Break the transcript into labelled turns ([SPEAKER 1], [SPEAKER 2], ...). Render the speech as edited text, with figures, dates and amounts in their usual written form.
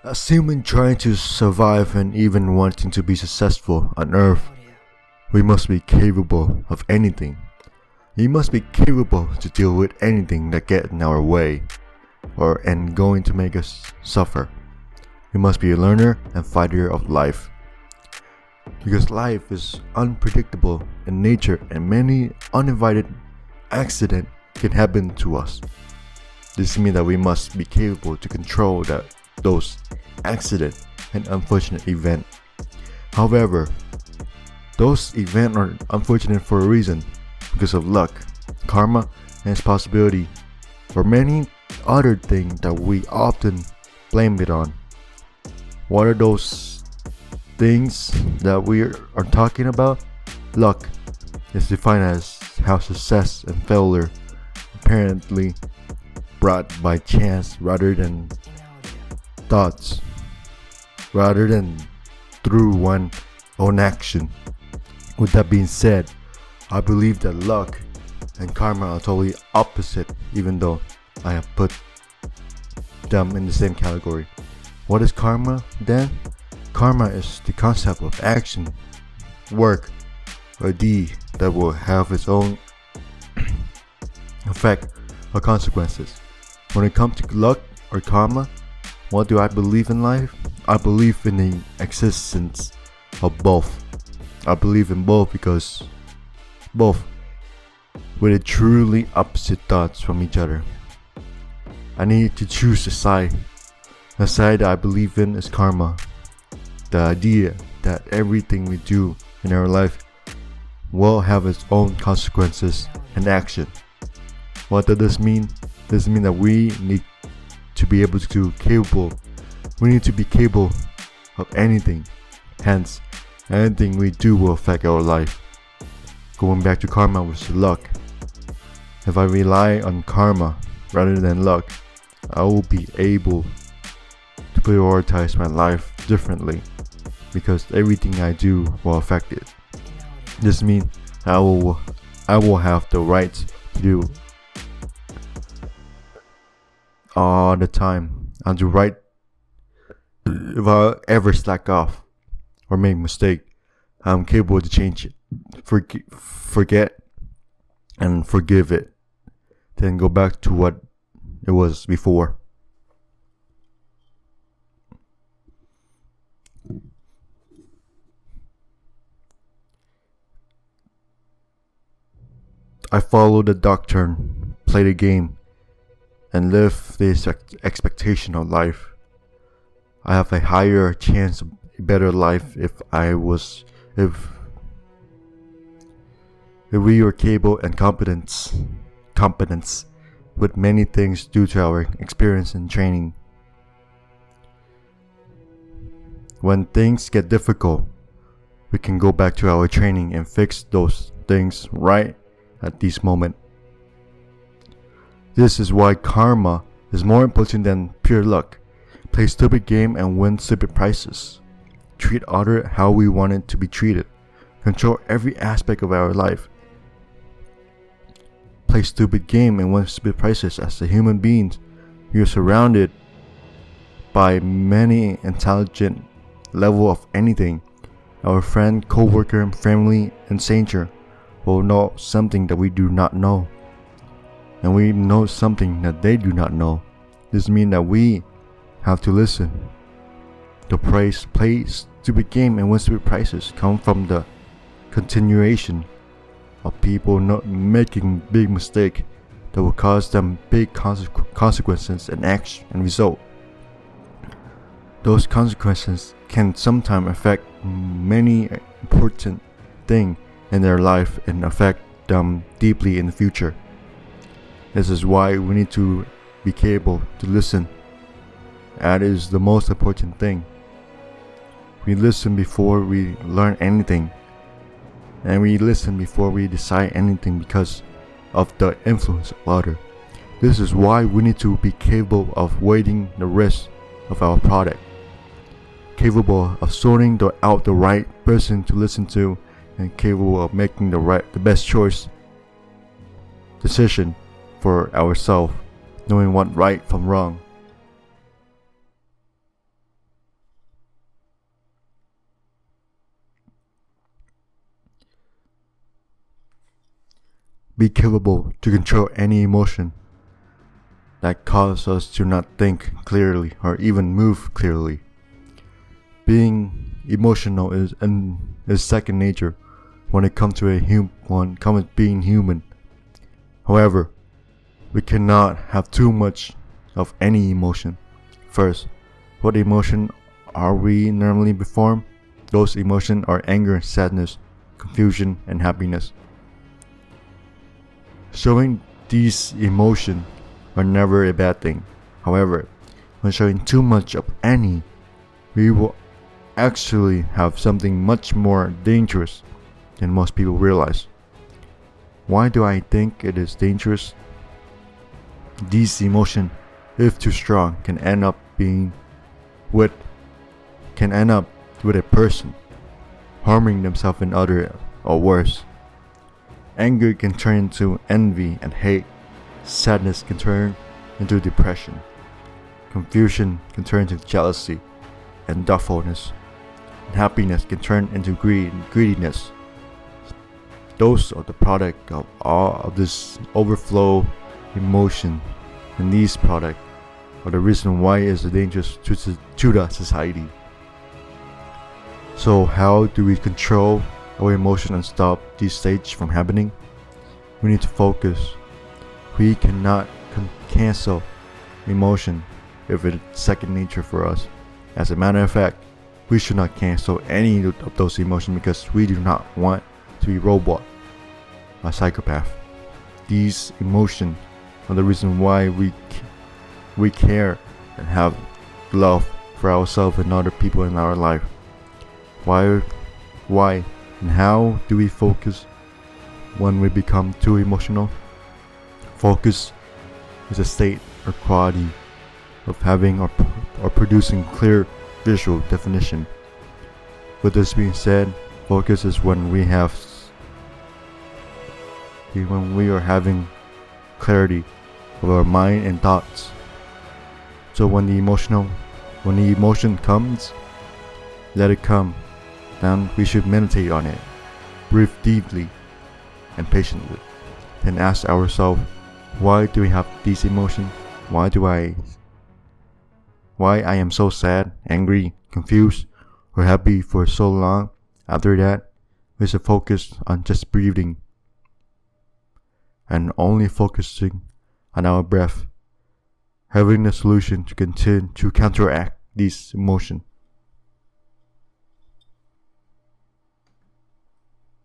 [SPEAKER 1] As human trying to survive and even wanting to be successful on Earth, we must be capable of anything. We must be capable to deal with anything that gets in our way and going to make us suffer. We must be a learner and fighter of life. Because life is unpredictable in nature and many uninvited accidents can happen to us. This means that we must be capable to control those accidents and unfortunate events. However, those events are unfortunate for a reason, because of luck, karma, and its possibility, or many other things that we often blame it on. What are those things that we are talking about? Luck is defined as how success and failure apparently brought by chance rather than thoughts, rather than through one's own action. With that being said, I believe that luck and karma are totally opposite, even though I have put them in the same category. What is karma then? Karma is the concept of action, work, or deed that will have its own effect or consequences. When it comes to luck or karma, what do I believe in life? I believe in the existence of both. I believe in both because both with a truly opposite thoughts from each other. I need to choose a side. The side that I believe in is karma. The idea that everything we do in our life will have its own consequences and action. What does this mean? This means that we need to be able to capable. We need to be capable of anything. Hence, anything we do will affect our life. Going back to karma with luck. If I rely on karma rather than luck, I will be able to prioritize my life differently because everything I do will affect it. This means I will have the right to do all the time and the right. If I ever slack off or make a mistake, I'm capable to change it, forget and forgive it, then go back to what it was before. I follow the doctrine, play the game, and live this expectation of life. I have a higher chance of a better life if we are capable and competence with many things due to our experience and training. When things get difficult, we can go back to our training and fix those things right at this moment. This is why karma is more important than pure luck. Play stupid game and win stupid prizes. Treat others how we want it to be treated. Control every aspect of our life. Play stupid game and win stupid prizes. As a human beings, we are surrounded by many intelligent level of anything. Our friend, co-worker, family, and stranger will know something that we do not know, and we know something that they do not know. This means that we have to listen. The praise, play stupid game and win stupid prizes come from the continuation of people not making big mistake that will cause them big consequences and action and result. Those consequences can sometimes affect many important things in their life and affect them deeply in the future. This is why we need to be capable to listen. That is the most important thing. We listen before we learn anything, and we listen before we decide anything because of the influence of others. This is why we need to be capable of weighing the risk of our product, capable of sorting out the right person to listen to, and capable of making the best choice decision for ourselves, knowing what right from wrong. be capable to control any emotion that causes us to not think clearly or even move clearly. Being emotional is second nature when it comes to being human. However, we cannot have too much of any emotion. First, what emotion are we normally perform? Those emotions are anger, sadness, confusion, and happiness. Showing these emotions are never a bad thing. However, when showing too much of any, we will actually have something much more dangerous than most people realize. Why do I think it is dangerous? These emotions, if too strong, can end up with a person harming themselves and others, or worse. Anger can turn into envy and hate. Sadness can turn into depression. Confusion can turn into jealousy and doubtfulness. And happiness can turn into greediness. Those are the product of all of this overflow emotion, and these products are the reason why it is dangerous to the society. So how do we control our emotion and stop these stages from happening? We need to focus. We cannot cancel emotion if it's second nature for us. As a matter of fact, we should not cancel any of those emotions because we do not want to be robot or psychopath. These emotions are the reason why we care and have love for ourselves and other people in our life. Why and how do we focus when we become too emotional? Focus is a state or quality of having or producing clear visual definition. With this being said, focus is when we are having clarity of our mind and thoughts. So when the emotion comes, let it come. Then we should meditate on it, breathe deeply and patiently, then ask ourselves, why do we have these emotions? Why I am so sad, angry, confused, or happy for so long? After that, we should focus on just breathing and only focusing on our breath, having a solution to continue to counteract these emotions.